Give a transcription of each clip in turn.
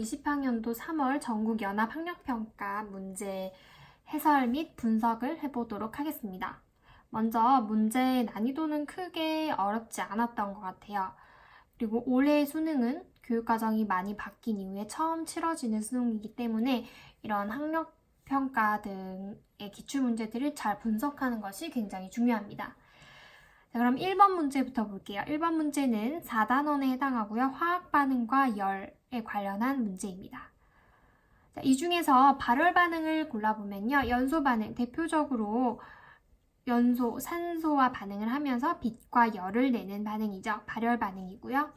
2020학년도 3월 전국연합학력평가 문제 해설 및 분석을 해보도록 하겠습니다. 먼저 문제의 난이도는 크게 어렵지 않았던 것 같아요. 그리고 올해 수능은 교육과정이 많이 바뀐 이후에 처음 치러지는 수능이기 때문에 이런 학력평가 등의 기출문제들을 잘 분석하는 것이 굉장히 중요합니다. 자, 그럼 1번 문제부터 볼게요. 1번 문제는 4단원에 해당하고요. 화학 반응과 열에 관련한 문제입니다. 자, 이 중에서 발열 반응을 골라보면요. 연소 반응, 대표적으로 연소, 산소와 반응을 하면서 빛과 열을 내는 반응이죠. 발열 반응이고요.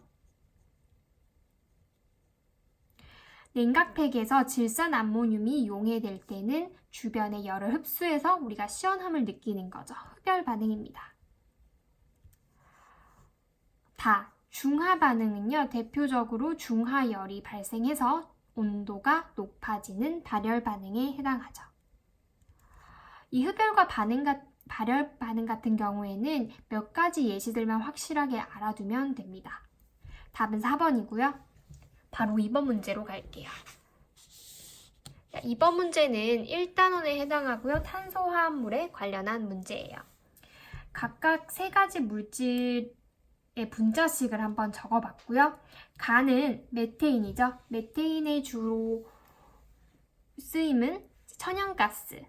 냉각팩에서 질산 암모늄이 용해될 때는 주변의 열을 흡수해서 우리가 시원함을 느끼는 거죠. 흡열 반응입니다. 중하 반응은요, 대표적으로 중하열이 발생해서 온도가 높아지는 발열 반응에 해당하죠. 이 흡열과 발열 반응 같은 경우에는 몇 가지 예시들만 확실하게 알아두면 됩니다. 답은 4번이고요. 바로 2번 문제로 갈게요. 2번 문제는 1단원에 해당하고요. 탄소화합물에 관련한 문제예요. 각각 3가지 물질의 분자식을 한번 적어봤고요. 가는 메테인이죠. 메테인의 주로 쓰임은 천연가스의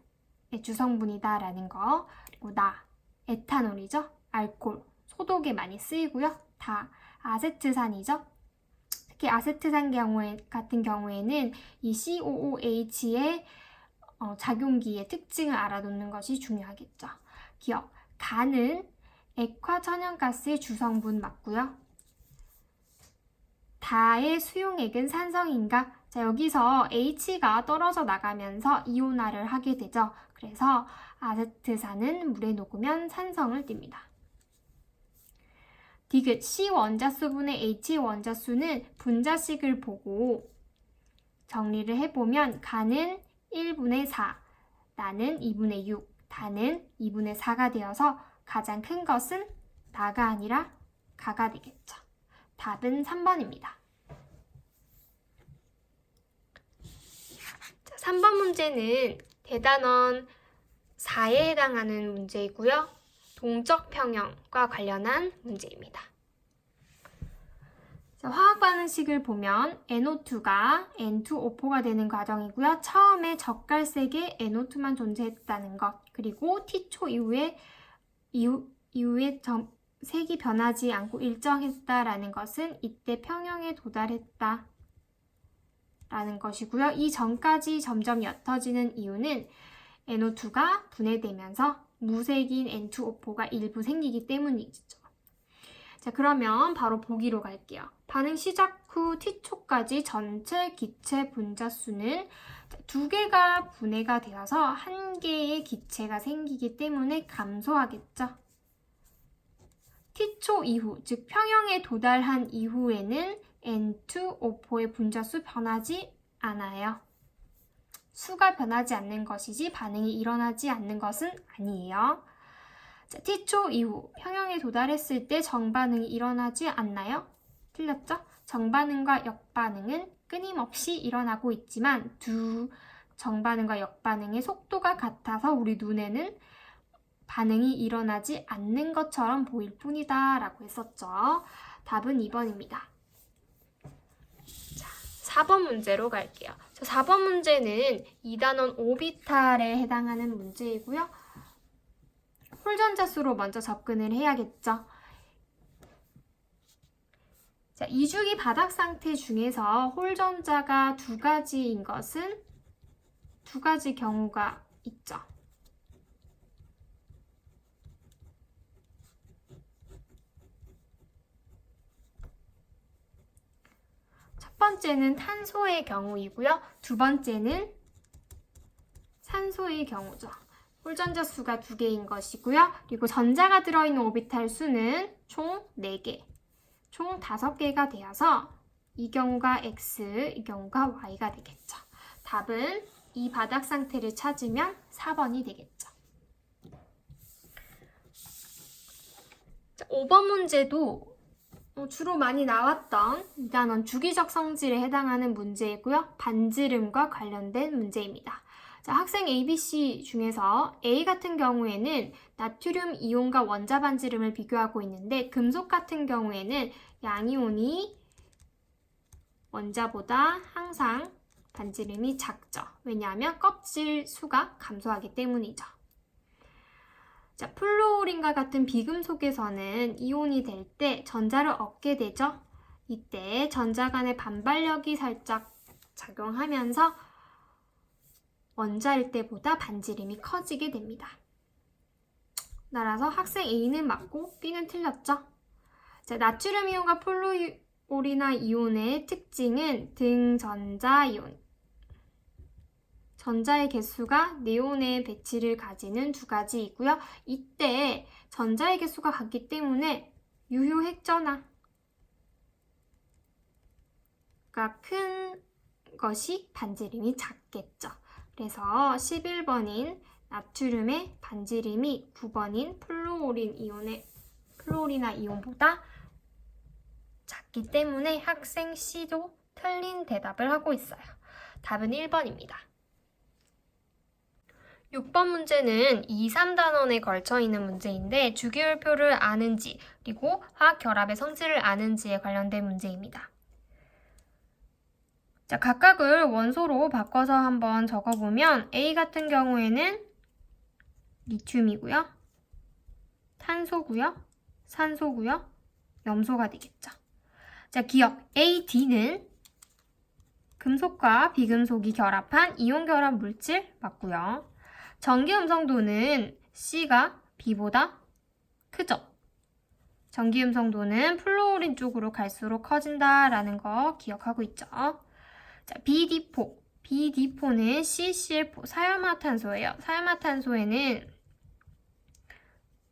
주성분이다라는 거. 그리고 에탄올이죠. 알코올, 소독에 많이 쓰이고요. 아세트산이죠. 특히 아세트산 같은 경우에는 이 COOH의 작용기의 특징을 알아두는 것이 중요하겠죠. 가는 액화천연가스의 주성분 맞고요. 다의 수용액은 산성인가? 자, 여기서 H가 떨어져 나가면서 이온화를 하게 되죠. 그래서 아세트산은 물에 녹으면 산성을 띱니다. 디귿 C 원자수분의 H 원자수는 분자식을 보고 정리를 해보면 가는 1분의 4, 나는 2분의 6, 다는 2분의 4가 되어서 가장 큰 것은 나가 아니라 가가 되겠죠. 답은 3번입니다. 자, 3번 문제는 대단원 4에 해당하는 문제이고요. 동적 평형과 관련한 문제입니다. 자, 화학 반응식을 보면 NO2가 N2O4가 되는 과정이고요. 처음에 적갈색의 NO2만 존재했다는 것, 그리고 T초 이후에 색이 변하지 않고 일정했다라는 것은 이때 평형에 도달했다 라는 것이고요. 이 전까지 점점 옅어지는 이유는 NO2가 분해되면서 무색인 N2O4가 일부 생기기 때문이죠. 자, 그러면 바로 보기로 갈게요. 반응 시작 후 T초까지 전체 기체 분자수는 2개가 분해가 되어서 1개의 기체가 생기기 때문에 감소하겠죠. T초 이후, 즉 평형에 도달한 이후에는 N2O4의 분자수 변하지 않아요. 수가 변하지 않는 것이지 반응이 일어나지 않는 것은 아니에요. 자, T초 이후 평형에 도달했을 때 정반응이 일어나지 않나요? 틀렸죠? 정반응과 역반응은 끊임없이 일어나고 있지만 두 정반응과 역반응의 속도가 같아서 우리 눈에는 반응이 일어나지 않는 것처럼 보일 뿐이다 라고 했었죠. 답은 2번입니다. 자, 4번 문제로 갈게요. 4번 문제는 2단원 오비탈에 해당하는 문제이고요. 홀전자수로 먼저 접근을 해야겠죠. 자, 이주기 바닥 상태 중에서 홀전자가 2가지인 것은 2가지 경우가 있죠. 첫 번째는 탄소의 경우이고요. 두 번째는 산소의 경우죠. 홀전자 수가 2개인 것이고요. 그리고 전자가 들어있는 오비탈 수는 총 4개, 총 5개가 되어서 이 경우가 X, 이 경우가 Y가 되겠죠. 답은 이 바닥 상태를 찾으면 4번이 되겠죠. 자, 5번 문제도 주로 많이 나왔던 이단원 주기적 성질에 해당하는 문제이고요. 반지름과 관련된 문제입니다. 자, 학생 ABC 중에서 A 같은 경우에는 나트륨 이온과 원자 반지름을 비교하고 있는데 금속 같은 경우에는 양이온이 원자보다 항상 반지름이 작죠. 왜냐하면 껍질 수가 감소하기 때문이죠. 자, 플루오린과 같은 비금속에서는 이온이 될 때 전자를 얻게 되죠. 이때 전자 간의 반발력이 살짝 작용하면서 원자일 때보다 반지름이 커지게 됩니다. 따라서 학생 A는 맞고 B는 틀렸죠. 자, 나트륨 이온과 플루오리나 이온의 특징은 등전자 이온. 전자의 개수가 네온의 배치를 가지는 두 가지이고요. 이때 전자의 개수가 같기 때문에 유효 핵전화가 큰 것이 반지름이 작겠죠. 그래서 11번인 나트륨의 반지름이 9번인 플루오리나 이온보다 작기 때문에 학생 C도 틀린 대답을 하고 있어요. 답은 1번입니다. 6번 문제는 2, 3단원에 걸쳐 있는 문제인데 주기율표를 아는지 그리고 화학 결합의 성질을 아는지에 관련된 문제입니다. 자, 각각을 원소로 바꿔서 한번 적어보면 A 같은 경우에는 리튬이고요, 탄소고요, 산소고요, 염소가 되겠죠. 자, 기억 AD는 금속과 비금속이 결합한 이온 결합 물질 맞고요. 전기 음성도는 C가 B보다 크죠. 전기 음성도는 플루오린 쪽으로 갈수록 커진다라는 거 기억하고 있죠. 자, BD4는 CCl4 사열마탄소예요. 사열마탄소에는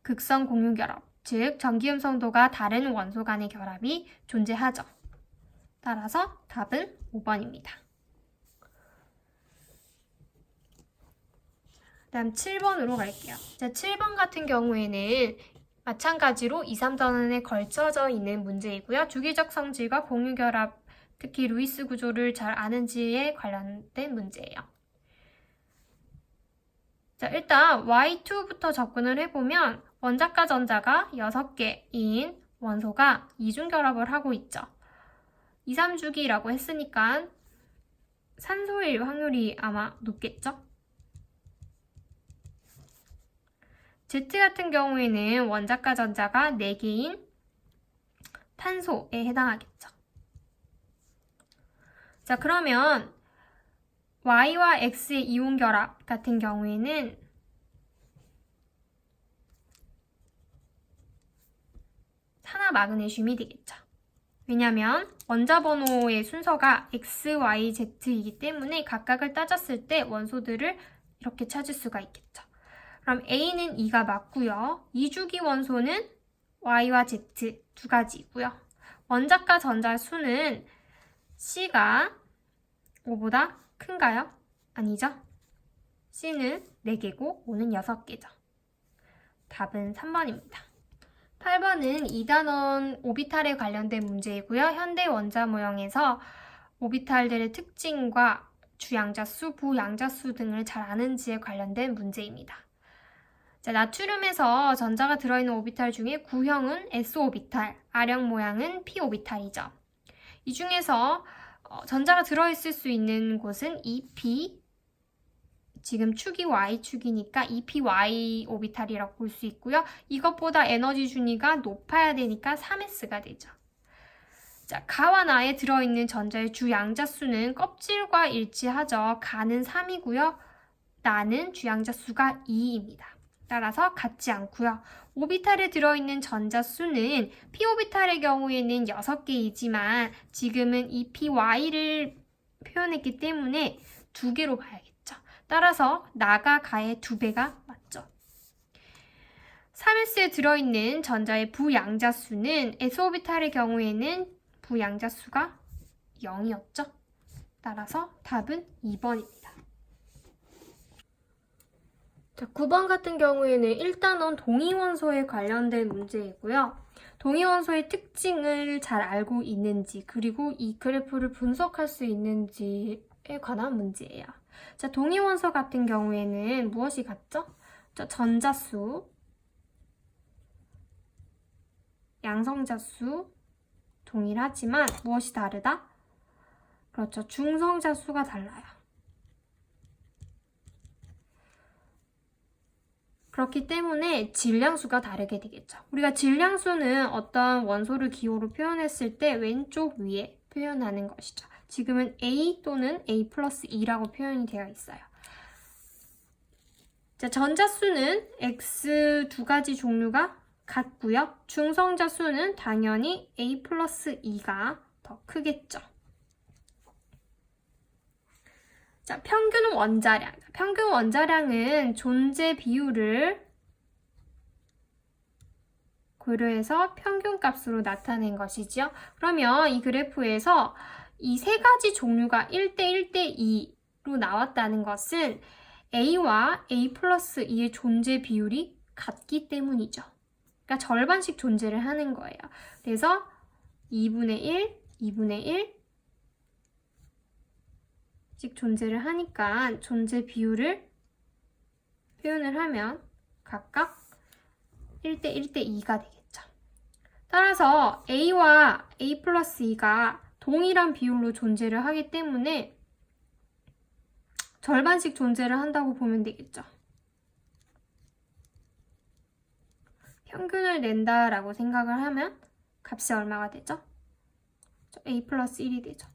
극성 공유 결합, 즉 전기 음성도가 다른 원소 간의 결합이 존재하죠. 따라서 답은 5번입니다. 다음 7번으로 갈게요. 자, 7번 같은 경우에는 마찬가지로 2, 3단원에 걸쳐져 있는 문제이고요. 주기적 성질과 공유결합, 특히 루이스 구조를 잘 아는지에 관련된 문제예요. 자, 일단 Y2부터 접근을 해보면 원자과 전자가 6개인 원소가 이중결합을 하고 있죠. 2, 3주기라고 했으니까 산소일 확률이 아마 높겠죠? Z 같은 경우에는 원자과 전자가 4개인 탄소에 해당하겠죠. 자, 그러면 Y와 X의 이온 결합 같은 경우에는 산화 마그네슘이 되겠죠. 왜냐하면 원자 번호의 순서가 X, Y, Z이기 때문에 각각을 따졌을 때 원소들을 이렇게 찾을 수가 있겠죠. 그럼 A는 2가 맞고요. 2주기 원소는 Y와 Z 두 가지이고요. 원자과 전자 수는 C가 5보다 큰가요? 아니죠? C는 4개고 5는 6개죠. 답은 3번입니다. 8번은 2단원 오비탈에 관련된 문제이고요. 현대 원자 모형에서 오비탈들의 특징과 주양자수, 부양자수 등을 잘 아는지에 관련된 문제입니다. 자, 나트륨에서 전자가 들어있는 오비탈 중에 구형은 S 오비탈, R형 모양은 P 오비탈이죠. 이 중에서 전자가 들어있을 수 있는 곳은 EP, 지금 축이 Y축이니까 EPY 오비탈이라고 볼 수 있고요. 이것보다 에너지 준위가 높아야 되니까 3s가 되죠. 자, 가와 나에 들어있는 전자의 주양자수는 껍질과 일치하죠. 가는 3이고요. 나는 주양자수가 2입니다. 따라서 같지 않고요. 오비탈에 들어있는 전자 수는 P오비탈의 경우에는 6개이지만 지금은 EPY를 표현했기 때문에 2개로 봐야겠죠. 따라서 나가 가의 2배가 맞죠. 3s에 들어있는 전자의 부양자 수는 S오비탈의 경우에는 부양자 수가 0이었죠. 따라서 답은 2번입니다. 자, 9번 같은 경우에는 1단원 동위원소에 관련된 문제이고요. 동위원소의 특징을 잘 알고 있는지, 그리고 이 그래프를 분석할 수 있는지에 관한 문제예요. 자, 동위원소 같은 경우에는 무엇이 같죠? 자, 전자수, 양성자수 동일하지만 무엇이 다르다? 그렇죠. 중성자수가 달라요. 그렇기 때문에 질량수가 다르게 되겠죠. 우리가 질량수는 어떤 원소를 기호로 표현했을 때 왼쪽 위에 표현하는 것이죠. 지금은 A 또는 A 플러스 2라고 표현이 되어 있어요. 자, 전자수는 X 두 가지 종류가 같고요. 중성자수는 당연히 A 플러스 2가 더 크겠죠. 자, 평균 원자량. 평균 원자량은 존재 비율을 고려해서 평균값으로 나타낸 것이죠. 그러면 이 그래프에서 이 세 가지 종류가 1대 1대 2로 나왔다는 것은 A와 A 플러스 2의 존재 비율이 같기 때문이죠. 그러니까 절반씩 존재를 하는 거예요. 그래서 2분의 1, 2분의 1 씩 존재를 하니까 존재 비율을 표현을 하면 각각 1대 1대 2가 되겠죠. 따라서 A와 A 플러스 2가 동일한 비율로 존재를 하기 때문에 절반씩 존재를 한다고 보면 되겠죠. 평균을 낸다라고 생각을 하면 값이 얼마가 되죠? A 플러스 1이 되죠.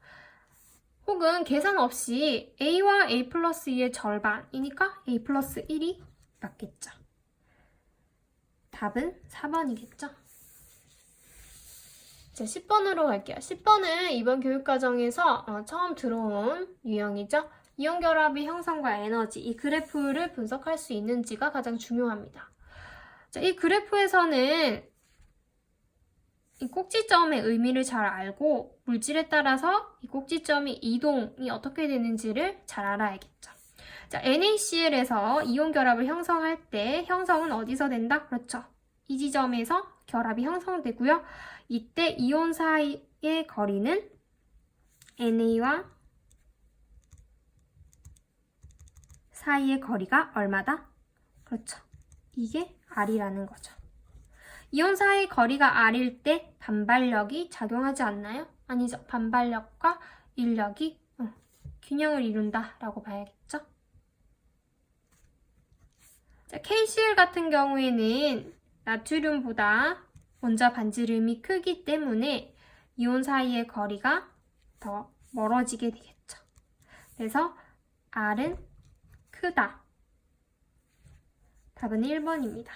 혹은 계산 없이 A와 A 플러스 2의 절반이니까 A 플러스 1이 맞겠죠. 답은 4번이겠죠. 자, 10번으로 갈게요. 10번은 이번 교육과정에서 처음 들어온 유형이죠. 이온결합의 형성과 에너지, 이 그래프를 분석할 수 있는지가 가장 중요합니다. 자, 이 그래프에서는 이 꼭지점의 의미를 잘 알고 물질에 따라서 이 꼭지점이 이동이 어떻게 되는지를 잘 알아야겠죠. 자, NaCl에서 이온 결합을 형성할 때 형성은 어디서 된다? 그렇죠. 이 지점에서 결합이 형성되고요. 이때 이온 사이의 거리는 Na와 사이의 거리가 얼마다? 그렇죠. 이게 R이라는 거죠. 이온 사이의 거리가 R일 때 반발력이 작용하지 않나요? 아니죠. 반발력과 인력이 균형을 이룬다라고 봐야겠죠. 자, KCl 같은 경우에는 나트륨보다 원자 반지름이 크기 때문에 이온 사이의 거리가 더 멀어지게 되겠죠. 그래서 R은 크다. 답은 1번입니다.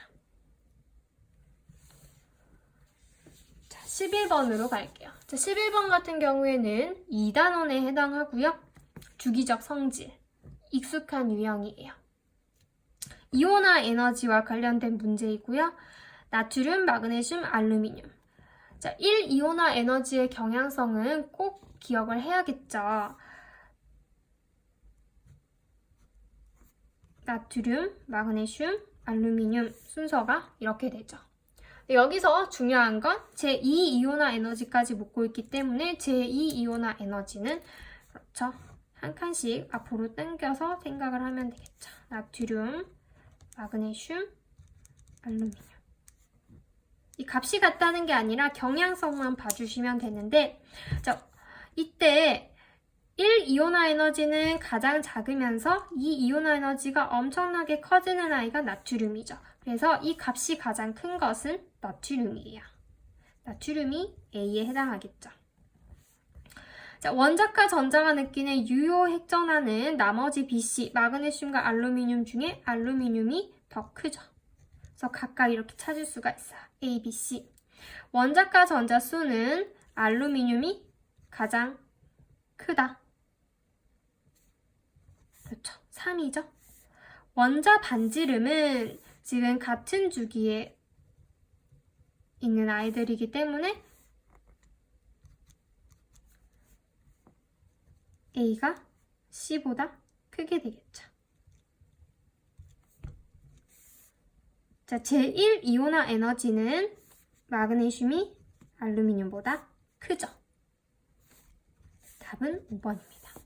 11번으로 갈게요. 자, 11번 같은 경우에는 2단원에 해당하고요. 주기적 성질, 익숙한 유형이에요. 이온화 에너지와 관련된 문제이고요. 나트륨, 마그네슘, 알루미늄. 자, 1이온화 에너지의 경향성은 꼭 기억을 해야겠죠. 나트륨, 마그네슘, 알루미늄 순서가 이렇게 되죠. 여기서 중요한 건 제2이온화 에너지까지 묻고 있기 때문에 제2이온화 에너지는 그렇죠. 한 칸씩 앞으로 당겨서 생각을 하면 되겠죠. 나트륨, 마그네슘, 알루미늄. 이 값이 같다는 게 아니라 경향성만 봐주시면 되는데, 자, 이때 1이온화 에너지는 가장 작으면서 2이온화 에너지가 엄청나게 커지는 아이가 나트륨이죠. 그래서 이 값이 가장 큰 것은 나트륨이에요. 나트륨이 A에 해당하겠죠. 자, 원자과 전자가 느끼는 유효 핵전하는 나머지 BC, 마그네슘과 알루미늄 중에 알루미늄이 더 크죠. 그래서 각각 이렇게 찾을 수가 있어요. A, B, C. 원자과 전자 수는 알루미늄이 가장 크다. 그렇죠. 3이죠. 원자 반지름은 지금 같은 주기에 있는 아이들이기 때문에 A가 C보다 크게 되겠죠. 자, 제1이온화 에너지는 마그네슘이 알루미늄보다 크죠. 답은 5번입니다.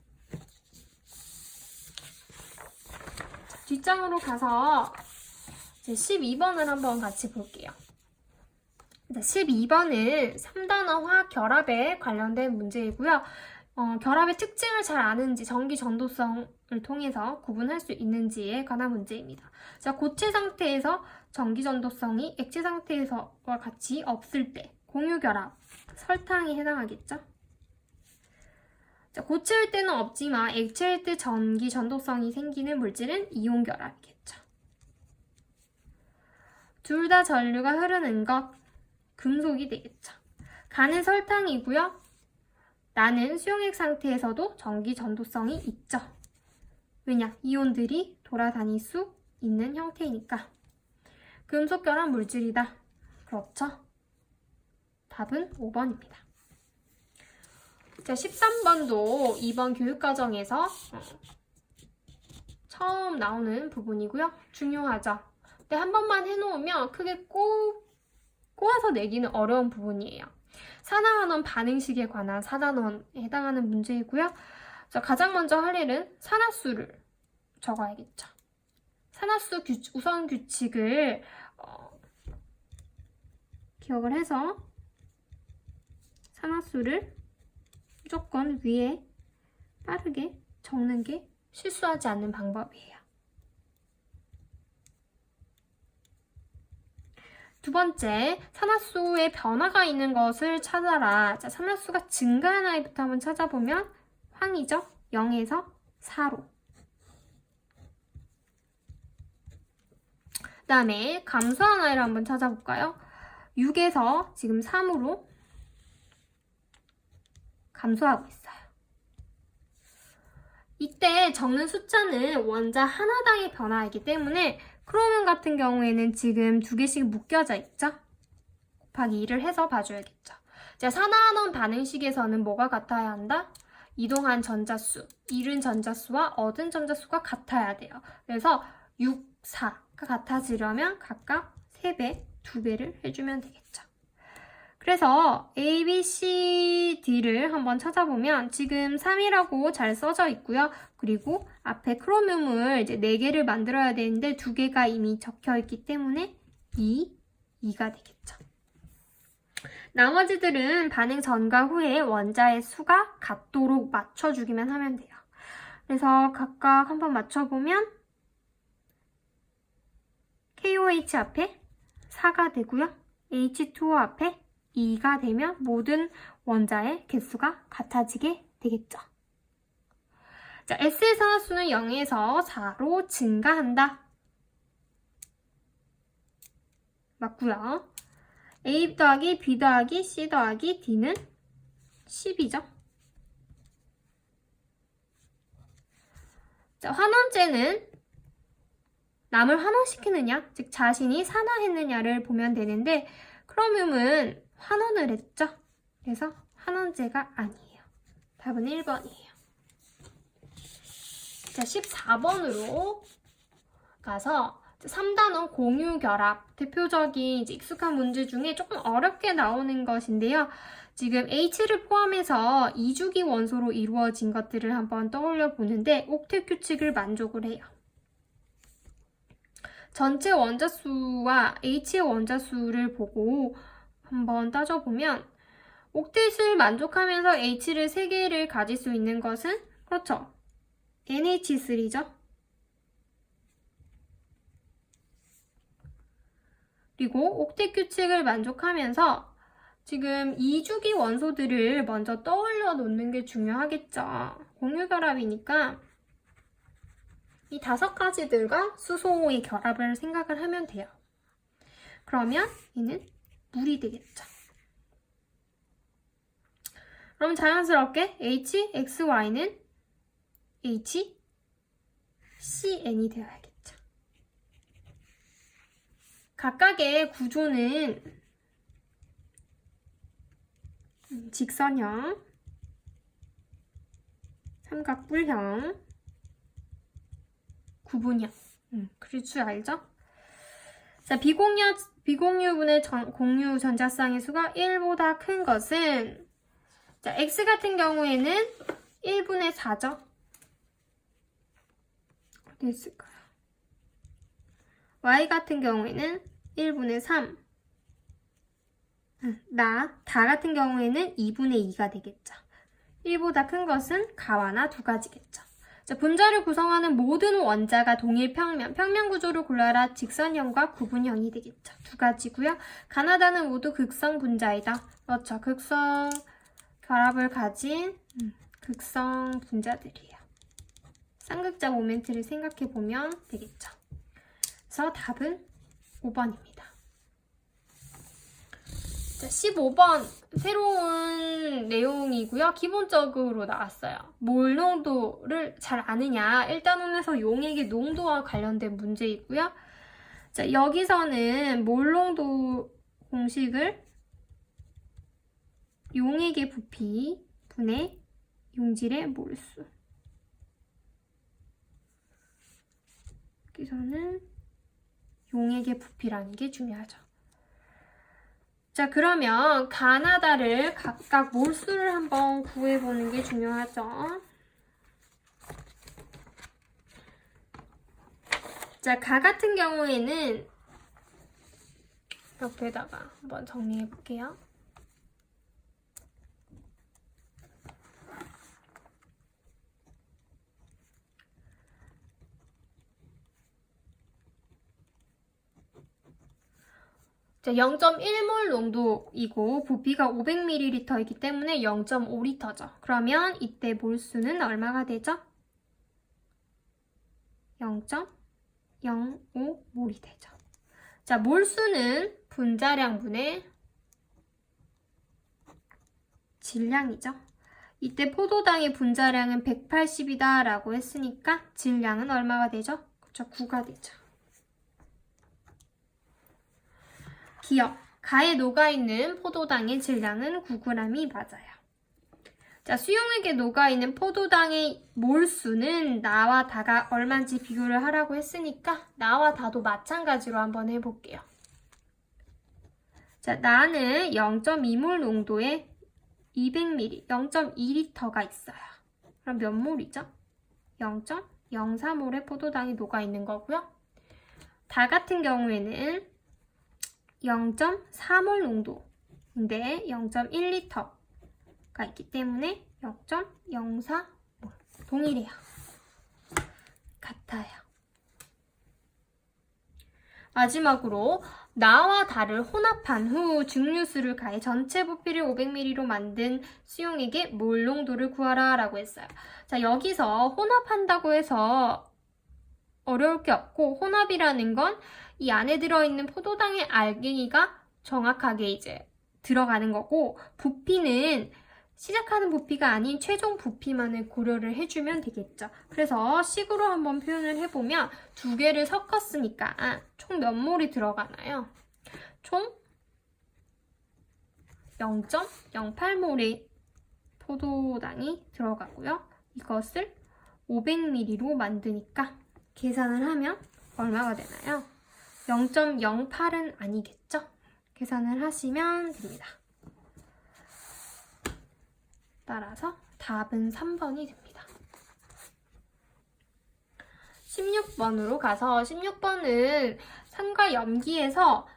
뒷장으로 가서 이제 12번을 한번 같이 볼게요. 12번은 3단원 화학 결합에 관련된 문제이고요. 결합의 특징을 잘 아는지 전기 전도성을 통해서 구분할 수 있는지에 관한 문제입니다. 자, 고체 상태에서 전기 전도성이 액체 상태에서와 같이 없을 때 공유 결합, 설탕이 해당하겠죠? 자, 고체일 때는 없지만 액체일 때 전기 전도성이 생기는 물질은 이온 결합이겠죠. 둘 다 전류가 흐르는 것, 금속이 되겠죠. 간은 설탕이고요. 나는 수용액 상태에서도 전기 전도성이 있죠. 왜냐? 이온들이 돌아다닐 수 있는 형태이니까. 금속 결합 물질이다. 그렇죠? 답은 5번입니다. 자, 13번도 이번 교육과정에서 처음 나오는 부분이고요. 중요하죠. 근데 한 번만 해놓으면 크게 꼬아서 내기는 어려운 부분이에요. 산화환원 반응식에 관한 4단원에 해당하는 문제이고요. 자, 가장 먼저 할 일은 산화수를 적어야겠죠. 산화수 우선 규칙을 기억을 해서 산화수를 무조건 위에 빠르게 적는 게 실수하지 않는 방법이에요. 두 번째, 산화수의 변화가 있는 것을 찾아라. 자, 산화수가 증가한 아이부터 한번 찾아보면 황이죠? 0에서 4로. 그 다음에 감소한 아이를 한번 찾아볼까요? 6에서 지금 3으로 감소하고 있어요. 이때 적는 숫자는 원자 하나당의 변화이기 때문에 크로뮴 같은 경우에는 지금 2개씩 묶여져 있죠? 곱하기 2를 해서 봐줘야겠죠. 자, 산화환원 반응식에서는 뭐가 같아야 한다? 이동한 전자수, 잃은 전자수와 얻은 전자수가 같아야 돼요. 그래서 6, 4가 같아지려면 각각 3배, 2배를 해주면 되겠죠. 그래서 A, B, C, D를 한번 찾아보면 지금 3이라고 잘 써져 있고요. 그리고 앞에 크로뮴을 이제 4개를 만들어야 되는데 2개가 이미 적혀 있기 때문에 2가 되겠죠. 나머지들은 반응 전과 후에 원자의 수가 같도록 맞춰주기만 하면 돼요. 그래서 각각 한번 맞춰보면 KOH 앞에 4가 되고요. H2O 앞에 2가 되면 모든 원자의 개수가 같아지게 되겠죠. 자, S의 산화수는 0에서 4로 증가한다. 맞고요. A 더하기 B 더하기 C 더하기 D는 10이죠. 자, 환원제는 남을 환원시키느냐, 즉 자신이 산화했느냐를 보면 되는데 크로뮴은 환원을 했죠. 그래서 환원제가 아니에요. 답은 1번이에요. 자, 14번으로 가서 3단원 공유결합, 대표적인 이제 익숙한 문제 중에 조금 어렵게 나오는 것인데요. 지금 H를 포함해서 2주기 원소로 이루어진 것들을 한번 떠올려 보는데 옥텟 규칙을 만족을 해요. 전체 원자수와 H의 원자수를 보고 한번 따져보면 옥텟을 만족하면서 H를 3개를 가질 수 있는 것은 그렇죠. NH3죠. 그리고 옥텟 규칙을 만족하면서 지금 2주기 원소들을 먼저 떠올려 놓는 게 중요하겠죠. 공유결합이니까 이 5가지들과 수소의 결합을 생각을 하면 돼요. 그러면 얘는 물이 되겠죠. 그럼 자연스럽게 HXY는 HCN이 되어야겠죠. 각각의 구조는 직선형, 삼각뿔형, 구분형. 그릴 줄 알죠? 자, 비공유분의 공유 전자쌍의 수가 1보다 큰 것은, 자, x 같은 경우에는 1분의 4죠. 어디 있을까요? y 같은 경우에는 1분의 3. 다 같은 경우에는 2분의 2가 되겠죠. 1보다 큰 것은 가와나 두 가지겠죠. 자, 분자를 구성하는 모든 원자가 동일 평면 구조를 골라라. 직선형과 구분형이 되겠죠. 두 가지고요. 가나다는 모두 극성 분자이다. 그렇죠. 극성 결합을 가진 극성 분자들이에요. 쌍극자 모멘트를 생각해 보면 되겠죠. 그래서 답은 5번입니다. 자, 15번 새로운 내용이고요. 기본적으로 나왔어요. 몰 농도를 잘 아느냐? 일단원에서 용액의 농도와 관련된 문제이고요. 자, 여기서는 몰 농도 공식을 용액의 부피 분의 용질의 몰수. 여기서는 용액의 부피라는 게 중요하죠. 자, 그러면 가나다를 각각 몰수를 한번 구해보는 게 중요하죠. 자, 가 같은 경우에는 옆에다가 한번 정리해 볼게요. 자, 0.1몰 농도이고 부피가 500ml이기 때문에 0.5L죠. 그러면 이때 몰수는 얼마가 되죠? 0.05몰이 되죠. 자, 몰수는 분자량분의 질량이죠. 이때 포도당의 분자량은 180이다 라고 했으니까 질량은 얼마가 되죠? 그쵸, 9가 되죠. 기억, 가에 녹아있는 포도당의 질량은 9g이 맞아요. 자, 수용액에 녹아있는 포도당의 몰수는 나와 다가 얼마인지 비교를 하라고 했으니까 나와 다도 마찬가지로 한번 해볼게요. 자, 나는 0.2몰 농도의 200ml, 0.2L가 있어요. 그럼 몇 몰이죠? 0.04몰의 포도당이 녹아있는 거고요. 다 같은 경우에는 0.4몰 농도인데 0.1L가 있기 때문에 0.04몰. 동일해요. 같아요. 마지막으로 나와 다를 혼합한 후 증류수를 가해 전체 부피를 500ml로 만든 수용액의 몰 농도를 구하라 라고 했어요. 자, 여기서 혼합한다고 해서 어려울 게 없고, 혼합이라는 건 이 안에 들어있는 포도당의 알갱이가 정확하게 이제 들어가는 거고, 부피는 시작하는 부피가 아닌 최종 부피만을 고려를 해주면 되겠죠. 그래서 식으로 한번 표현을 해보면 두 개를 섞었으니까 총 몇 몰이 들어가나요? 총 0.08몰의 포도당이 들어가고요. 이것을 500ml로 만드니까 계산을 하면 얼마가 되나요? 0.08은 아니겠죠? 계산을 하시면 됩니다. 따라서 답은 3번이 됩니다. 16번으로 가서 16번은 산과 염기에서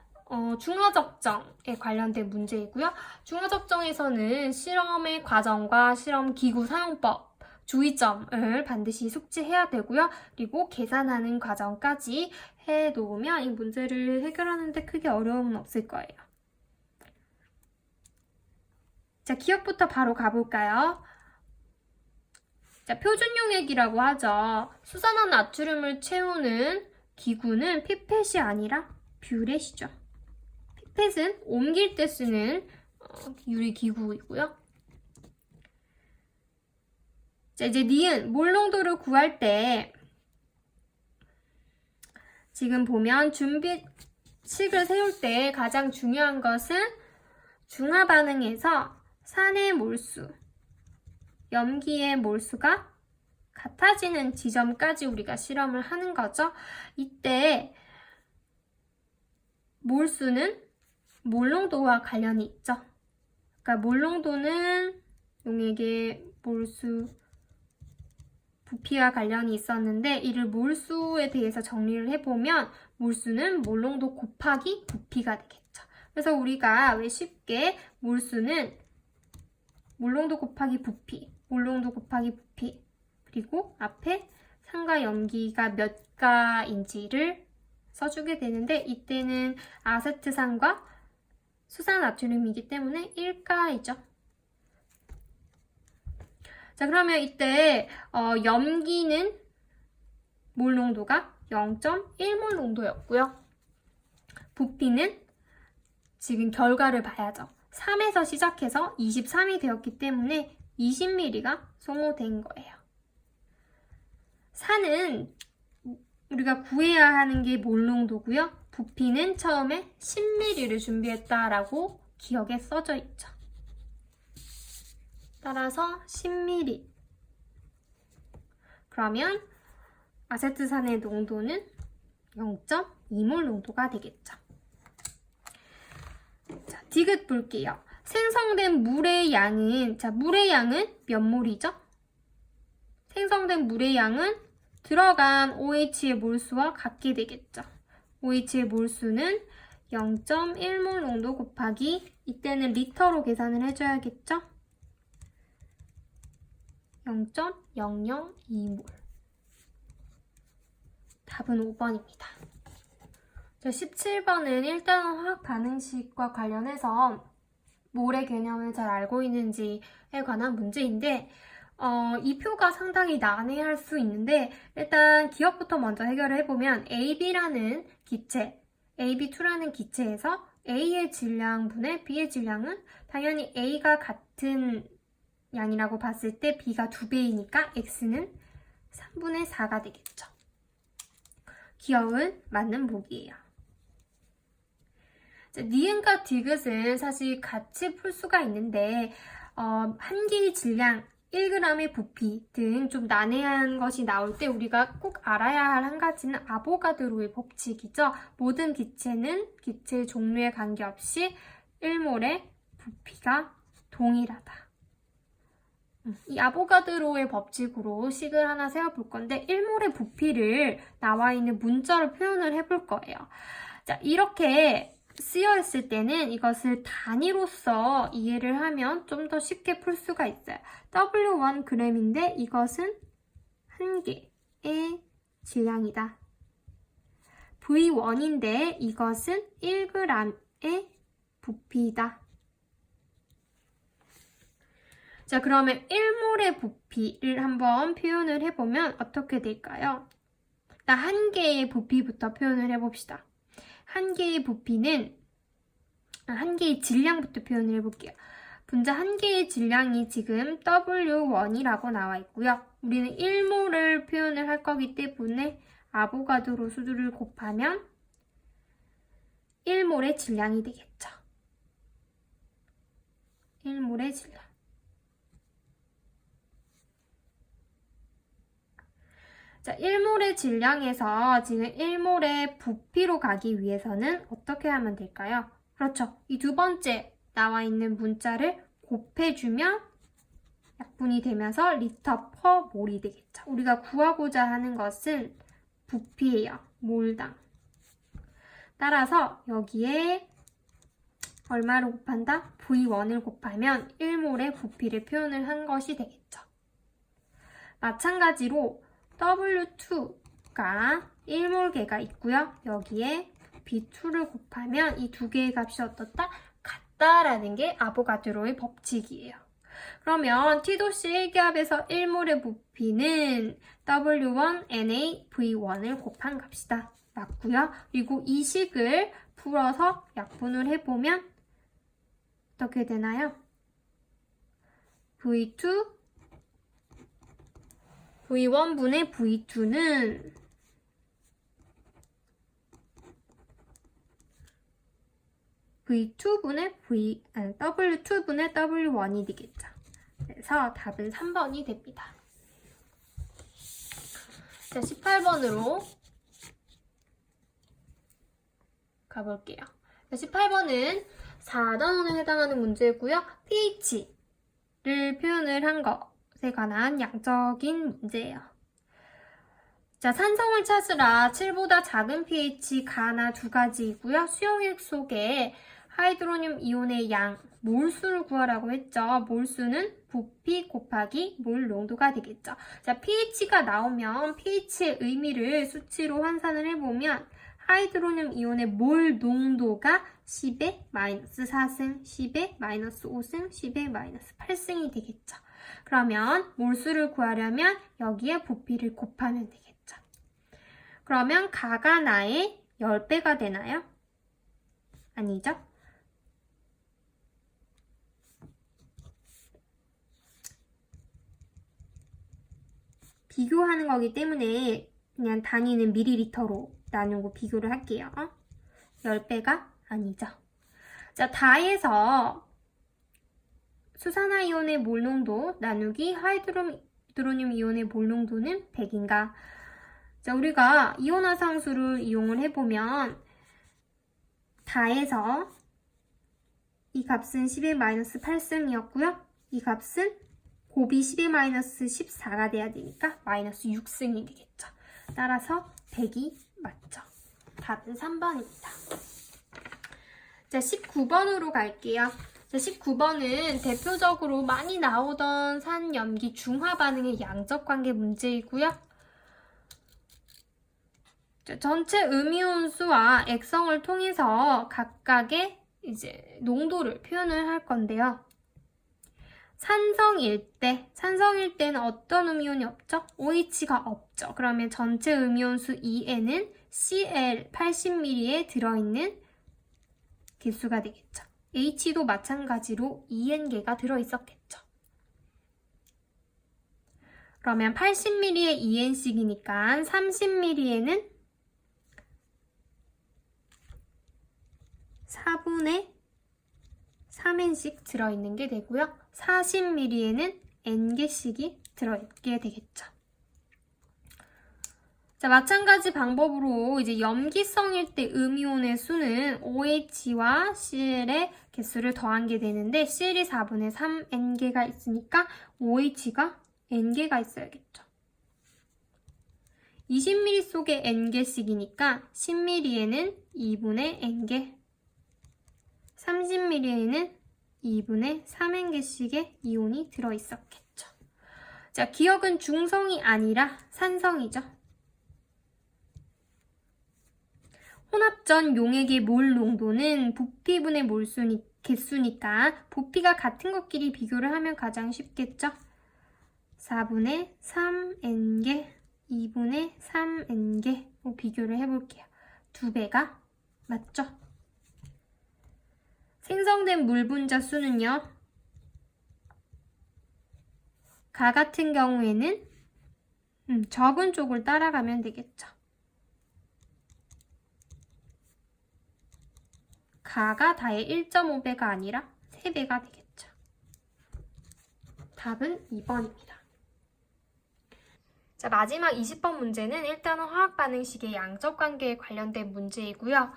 중화적정에 관련된 문제이고요. 중화적정에서는 실험의 과정과 실험 기구 사용법, 주의점을 반드시 숙지해야 되고요. 그리고 계산하는 과정까지 해놓으면 이 문제를 해결하는데 크게 어려움은 없을 거예요. 자, 기억부터 바로 가볼까요? 자, 표준용액이라고 하죠. 수산화 나트륨을 채우는 기구는 피펫이 아니라 뷰렛이죠. 피펫은 옮길 때 쓰는 유리기구이고요. 자, 이제 니은, 몰 농도를 구할 때 지금 보면 준비식을 세울 때 가장 중요한 것은 중화 반응에서 산의 몰수, 염기의 몰수가 같아지는 지점까지 우리가 실험을 하는 거죠. 이때 몰수는 몰농도와 관련이 있죠. 그러니까 몰농도는 용액의 몰수 부피와 관련이 있었는데 이를 몰수에 대해서 정리를 해보면 몰수는 몰농도 곱하기 부피가 되겠죠. 그래서 우리가 왜 쉽게 몰수는 몰농도 곱하기 부피, 몰농도 곱하기 부피, 그리고 앞에 산과 염기가 몇 가인지를 써주게 되는데 이때는 아세트산과 수산나트륨이기 때문에 1가이죠. 자, 그러면 이때 염기는 몰 농도가 0.1몰 농도였고요. 부피는 지금 결과를 봐야죠. 3에서 시작해서 23이 되었기 때문에 20ml가 소모된 거예요. 산은 우리가 구해야 하는 게 몰 농도고요. 부피는 처음에 10ml를 준비했다라고 기억에 써져 있죠. 따라서 10ml. 그러면 아세트산의 농도는 0.2몰 농도가 되겠죠. 자, 디귿 볼게요. 생성된 물의 양은, 자, 물의 양은 몇 몰이죠? 생성된 물의 양은 들어간 OH의 몰수와 같게 되겠죠. OH의 몰수는 0.1몰 농도 곱하기, 이때는 리터로 계산을 해줘야겠죠? 0.002몰. 답은 5번입니다. 17번은 일단은 화학 반응식과 관련해서 몰의 개념을 잘 알고 있는지에 관한 문제인데 이 표가 상당히 난해할 수 있는데 일단 기억부터 먼저 해결을 해보면 AB라는 기체, AB2라는 기체에서 A의 질량분의 B의 질량은 당연히 A가 같은 양이라고 봤을 때 B가 2배이니까 X는 3분의 4가 되겠죠. 기억은 맞는 보기예요. 니은과 디귿은 사실 같이 풀 수가 있는데 한 개의 질량, 1g의 부피 등 좀 난해한 것이 나올 때 우리가 꼭 알아야 할 한 가지는 아보가드로의 법칙이죠. 모든 기체는 기체 종류에 관계없이 1몰의 부피가 동일하다. 이 아보가드로의 법칙으로 식을 하나 세워볼 건데 1몰의 부피를 나와 있는 문자로 표현을 해볼 거예요. 자, 이렇게 쓰여 있을 때는 이것을 단위로서 이해를 하면 좀 더 쉽게 풀 수가 있어요. W1g인데 이것은 한 개의 질량이다. V1인데 이것은 1g의 부피이다. 자, 그러면 1몰의 부피를 한번 표현을 해보면 어떻게 될까요? 일단 한 개의 부피부터 표현을 해봅시다. 한 개의 부피는 한 개의 질량부터 표현을 해볼게요. 분자 한 개의 질량이 지금 W1이라고 나와 있고요. 우리는 1몰을 표현을 할 거기 때문에 아보가드로 수를 곱하면 1몰의 질량이 되겠죠. 1몰의 질량. 자, 1몰의 질량에서 지금 1몰의 부피로 가기 위해서는 어떻게 하면 될까요? 그렇죠. 이 두 번째 나와 있는 문자를 곱해주면 약분이 되면서 리터 퍼 몰이 되겠죠. 우리가 구하고자 하는 것은 부피예요. 몰당. 따라서 여기에 얼마를 곱한다? V1을 곱하면 1몰의 부피를 표현을 한 것이 되겠죠. 마찬가지로 W2가 1몰계가 있고요. 여기에 B2를 곱하면 이 두 개의 값이 어떻다? 같다라는 게 아보가드로의 법칙이에요. 그러면 T도씨 1기압에서 1몰의 부피는 W1NA V1을 곱한 값이다. 맞고요. 그리고 이 식을 풀어서 약분을 해보면 어떻게 되나요? V1분의 V2는 W2분의 W1이 되겠죠. 그래서 답은 3번이 됩니다. 자, 18번으로 가볼게요. 18번은 4단원에 해당하는 문제고요. pH를 표현을 한 것에 관한 양적인 문제예요. 자, 산성을 찾으라. 7보다 작은 pH 가나 두 가지이고요. 수용액 속에 하이드로늄 이온의 양, 몰수를 구하라고 했죠. 몰수는 부피 곱하기 몰 농도가 되겠죠. 자, pH가 나오면 pH의 의미를 수치로 환산을 해보면 하이드로늄 이온의 몰 농도가 10의 마이너스 4승, 10의 마이너스 5승, 10의 마이너스 8승이 되겠죠. 그러면 몰수를 구하려면 여기에 부피를 곱하면 되겠죠. 그러면 가가 나의 10배가 되나요? 아니죠? 비교하는 거기 때문에 그냥 단위는 밀리리터로 나누고 비교를 할게요. 10배가 아니죠. 자, 다에서 수산화이온의 몰농도 나누기 하이드로늄 이온의 몰농도는 100인가? 자, 우리가 이온화상수를 이용을 해보면 다에서 이 값은 10의 마이너스 8승이었고요. 이 값은 곱이 10의 마이너스 14가 돼야 되니까 마이너스 6승이 되겠죠. 따라서 100이 맞죠. 답은 3번입니다. 자, 19번으로 갈게요. 자, 19번은 대표적으로 많이 나오던 산염기 중화 반응의 양적 관계 문제이고요. 자, 전체 음이온수와 액성을 통해서 각각의 이제 농도를 표현을 할 건데요. 산성일 때는 어떤 음이온이 없죠? OH가 없죠. 그러면 전체 음이온수 2에는 Cl 80ml에 들어있는 개수가 되겠죠. H도 마찬가지로 2N개가 들어있었겠죠. 그러면 80ml에 2N씩이니까 30ml에는 4분의 3N씩 들어있는 게 되고요. 40ml에는 N개씩이 들어있게 되겠죠. 자, 마찬가지 방법으로 이제 염기성일 때 음이온의 수는 OH와 Cl의 개수를 더한 게 되는데 Cl이 4분의 3 N개가 있으니까 OH가 N개가 있어야겠죠. 20ml 속에 N개씩이니까 10ml에는 2분의 N개, 30ml에는 2분의 3N개씩의 이온이 들어있었겠죠. 자, 기억은 중성이 아니라 산성이죠. 혼합전 용액의 몰 농도는 부피분의 개수니까 부피가 같은 것끼리 비교를 하면 가장 쉽겠죠. 4분의 3N개, 2분의 3N개 비교를 해볼게요. 2배가 맞죠? 생성된 물 분자 수는요. 가 같은 경우에는 적은 쪽을 따라가면 되겠죠. 가가 다의 1.5배가 아니라 3배가 되겠죠. 답은 2번입니다. 자, 마지막 20번 문제는 일단은 화학반응식의 양적 관계에 관련된 문제이고요.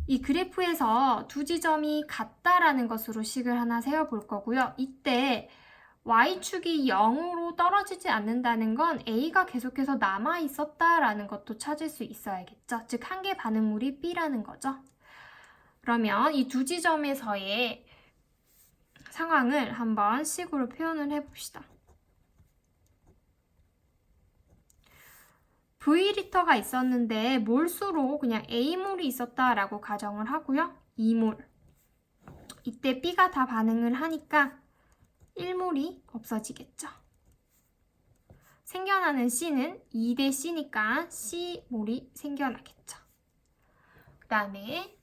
이 그래프에서 두 지점이 같다라는 것으로 식을 하나 세워볼 거고요. 이때 Y축이 0으로 떨어지지 않는다는 건 A가 계속해서 남아있었다라는 것도 찾을 수 있어야겠죠. 즉, 한 개 반응물이 B라는 거죠. 그러면 이 두 지점에서의 상황을 한번 식으로 표현을 해봅시다. V리터가 있었는데 몰수로 그냥 A몰이 있었다라고 가정을 하고요. 2몰. 이때 B가 다 반응을 하니까 1몰이 없어지겠죠. 생겨나는 C는 2대 C니까 C몰이 생겨나겠죠. 그 다음에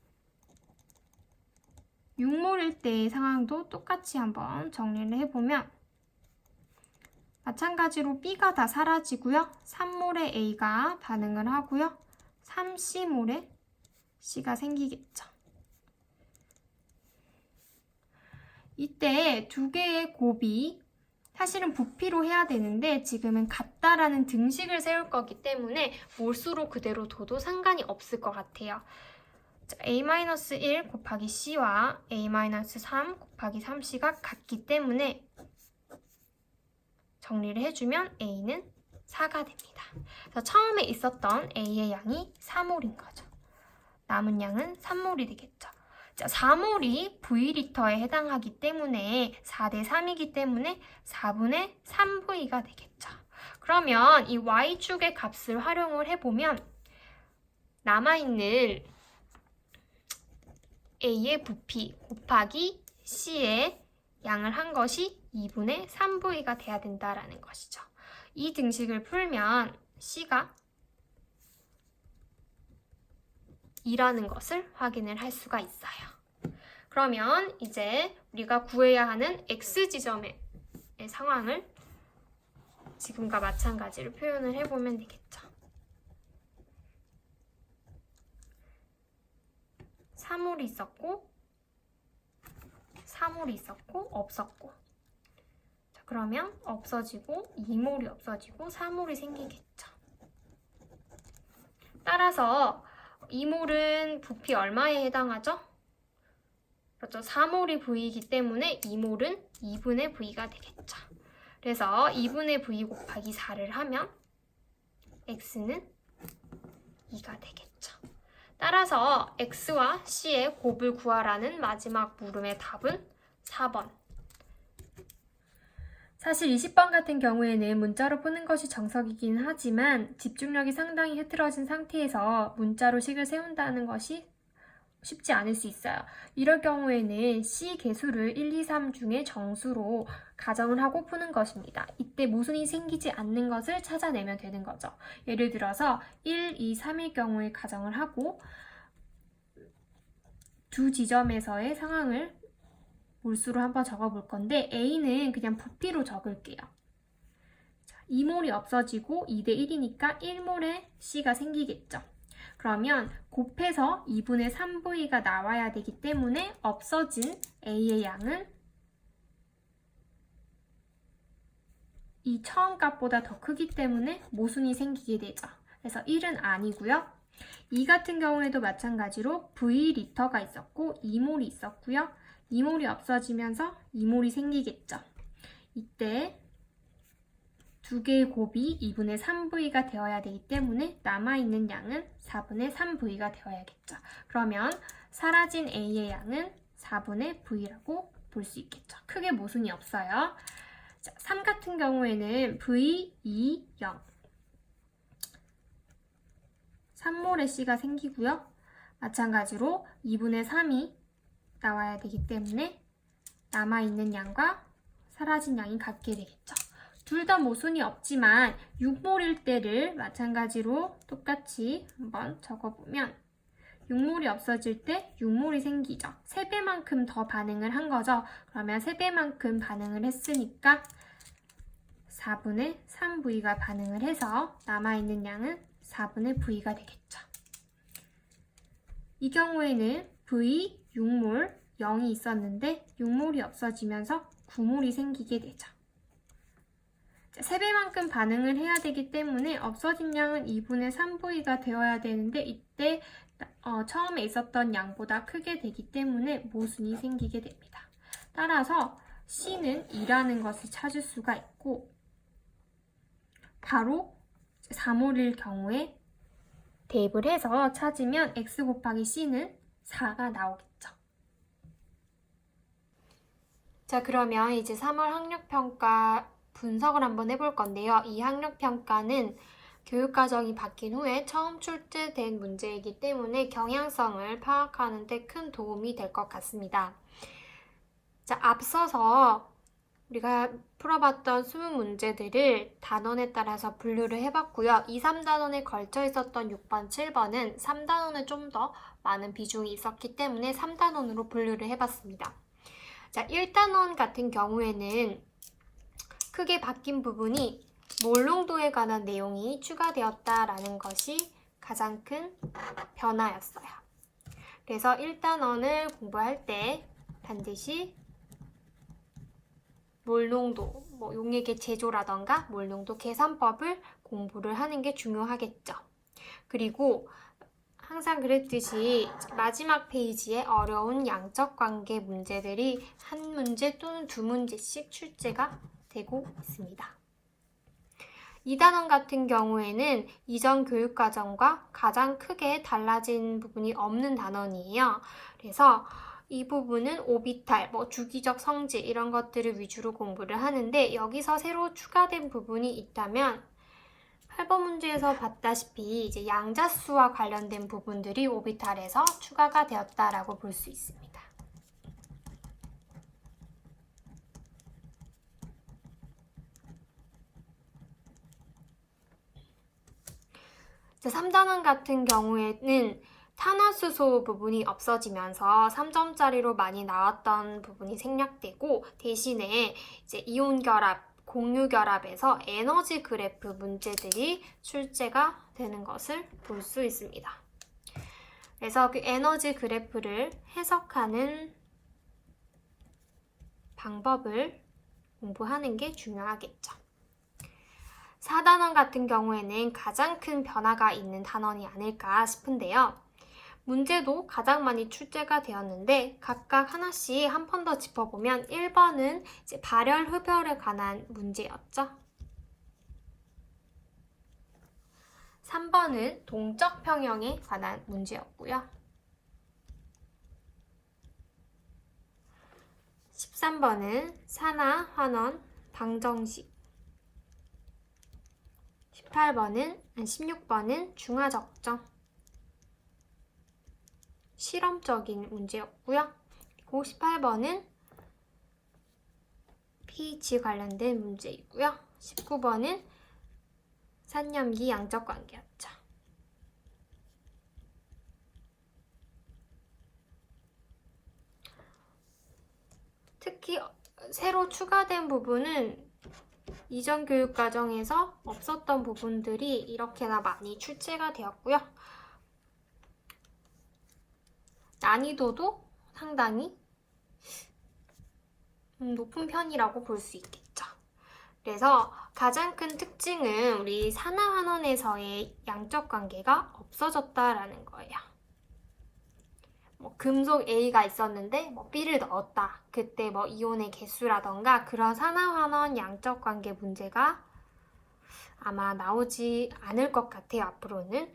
6몰일 때의 상황도 똑같이 한번 정리를 해보면 마찬가지로 B가 다 사라지고요. 3몰에 A가 반응을 하고요. 3C몰에 C가 생기겠죠. 이때 두 개의 곱이 사실은 부피로 해야 되는데 지금은 같다라는 등식을 세울 거기 때문에 몰수로 그대로 둬도 상관이 없을 것 같아요. 자, A-1 곱하기 C와 A-3 곱하기 3C가 같기 때문에 정리를 해주면 A는 4가 됩니다. 그래서 처음에 있었던 A의 양이 4몰인 거죠. 남은 양은 3몰이 되겠죠. 자, 4몰이 V리터에 해당하기 때문에 4대 3이기 때문에 4분의 3V가 되겠죠. 그러면 이 Y축의 값을 활용을 해보면 남아있는 A의 부피 곱하기 C의 양을 한 것이 2분의 3V가 돼야 된다라는 것이죠. 이 등식을 풀면 C가 2라는 것을 확인을 할 수가 있어요. 그러면 이제 우리가 구해야 하는 X지점의 상황을 지금과 마찬가지로 표현을 해보면 되겠죠. 3몰이 있었고 4몰이 있었고 없었고, 자, 그러면 없어지고 2몰이 없어지고 4몰이 생기겠죠. 따라서 2몰은 부피 얼마에 해당하죠? 그렇죠. 4몰이 V이기 때문에 2몰은 2분의 V가 되겠죠. 그래서 2분의 V 곱하기 4를 하면 X는 2가 되겠죠. 따라서 X와 C의 곱을 구하라는 마지막 물음의 답은 4번. 사실 20번 같은 경우에는 문자로 푸는 것이 정석이긴 하지만 집중력이 상당히 흐트러진 상태에서 문자로 식을 세운다는 것이 쉽지 않을 수 있어요. 이럴 경우에는 C 개수를 1, 2, 3 중에 정수로 가정을 하고 푸는 것입니다. 이때 모순이 생기지 않는 것을 찾아내면 되는 거죠. 예를 들어서 1, 2, 3일 경우에 가정을 하고 두 지점에서의 상황을 몰수로 한번 적어볼 건데 A는 그냥 부피로 적을게요. 2몰이 없어지고 2대 1이니까 1몰의 C가 생기겠죠. 그러면 곱해서 2분의 3V가 나와야 되기 때문에 없어진 A의 양은 이 처음 값보다 더 크기 때문에 모순이 생기게 되죠. 그래서 1은 아니고요. 2 같은 경우에도 마찬가지로 V리터가 있었고 2몰이 있었고요. 2몰이 없어지면서 2몰이 생기겠죠. 이때 두 개의 곱이 2분의 3V가 되어야 되기 때문에 남아있는 양은 4분의 3V가 되어야겠죠. 그러면 사라진 A의 양은 4분의 V라고 볼 수 있겠죠. 크게 모순이 없어요. 자, 3 같은 경우에는 V, 2, 0 3몰의 C가 생기고요. 마찬가지로 2분의 3이 나와야 되기 때문에 남아있는 양과 사라진 양이 같게 되겠죠. 둘 다 모순이 없지만 6몰일 때를 마찬가지로 똑같이 한번 적어보면 6몰이 없어질 때 6몰이 생기죠. 3배만큼 더 반응을 한 거죠. 그러면 3배만큼 반응을 했으니까 4분의 3V가 반응을 해서 남아있는 양은 4분의 V가 되겠죠. 이 경우에는 V 6몰 0이 있었는데 6몰이 없어지면서 9몰이 생기게 되죠. 3배만큼 반응을 해야 되기 때문에 없어진 양은 2분의 3V가 되어야 되는데 이때 처음에 있었던 양보다 크게 되기 때문에 모순이 생기게 됩니다. 따라서 C는 2라는 것을 찾을 수가 있고 바로 4몰일 경우에 대입을 해서 찾으면 X 곱하기 C는 4가 나오겠죠. 자, 그러면 이제 3월 학력평가 분석을 한번 해볼 건데요. 이 학력평가는 교육과정이 바뀐 후에 처음 출제된 문제이기 때문에 경향성을 파악하는 데 큰 도움이 될 것 같습니다. 자, 앞서서 우리가 풀어봤던 20문제들을 단원에 따라서 분류를 해봤고요. 2, 3단원에 걸쳐 있었던 6번, 7번은 3단원에 좀 더 많은 비중이 있었기 때문에 3단원으로 분류를 해봤습니다. 자, 1단원 같은 경우에는 크게 바뀐 부분이 몰농도에 관한 내용이 추가되었다라는 것이 가장 큰 변화였어요. 그래서 1단원을 공부할 때 반드시 몰농도, 용액의 제조라던가 몰농도 계산법을 공부를 하는 게 중요하겠죠. 그리고 항상 그랬듯이 마지막 페이지에 어려운 양적 관계 문제들이 한 문제 또는 두 문제씩 출제가 되고 있습니다. 2단원 같은 경우에는 이전 교육과정과 가장 크게 달라진 부분이 없는 단원이에요. 그래서 이 부분은 오비탈, 주기적 성질 이런 것들을 위주로 공부를 하는데 여기서 새로 추가된 부분이 있다면 8번 문제에서 봤다시피 이제 양자수와 관련된 부분들이 오비탈에서 추가가 되었다라고 볼 수 있습니다. 이제 3단원 같은 경우에는 탄화수소 부분이 없어지면서 3점짜리로 많이 나왔던 부분이 생략되고 대신에 이제 이온 결합, 공유 결합에서 에너지 그래프 문제들이 출제가 되는 것을 볼 수 있습니다. 그래서 그 에너지 그래프를 해석하는 방법을 공부하는 게 중요하겠죠. 4단원 같은 경우에는 가장 큰 변화가 있는 단원이 아닐까 싶은데요. 문제도 가장 많이 출제가 되었는데 각각 하나씩 한 번 더 짚어보면 1번은 이제 발열 흡열에 관한 문제였죠. 3번은 동적 평형에 관한 문제였고요. 13번은 산화, 환원, 방정식 16번은 중화적정 실험적인 문제였고요. 그리고 18번은 pH 관련된 문제이고요. 19번은 산염기 양적 관계였죠. 특히 새로 추가된 부분은 이전 교육과정에서 없었던 부분들이 이렇게나 많이 출제가 되었고요. 난이도도 상당히 높은 편이라고 볼 수 있겠죠. 그래서 가장 큰 특징은 우리 산화환원에서의 양적 관계가 없어졌다라는 거예요. 금속 A가 있었는데 B를 넣었다. 그때 이온의 개수라던가 그런 산화환원 양적 관계 문제가 아마 나오지 않을 것 같아요, 앞으로는.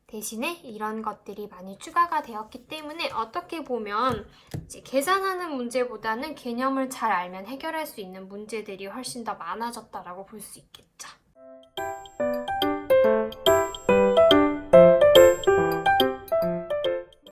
대신에 이런 것들이 많이 추가가 되었기 때문에 어떻게 보면 이제 계산하는 문제보다는 개념을 잘 알면 해결할 수 있는 문제들이 훨씬 더 많아졌다라고 볼 수 있겠죠.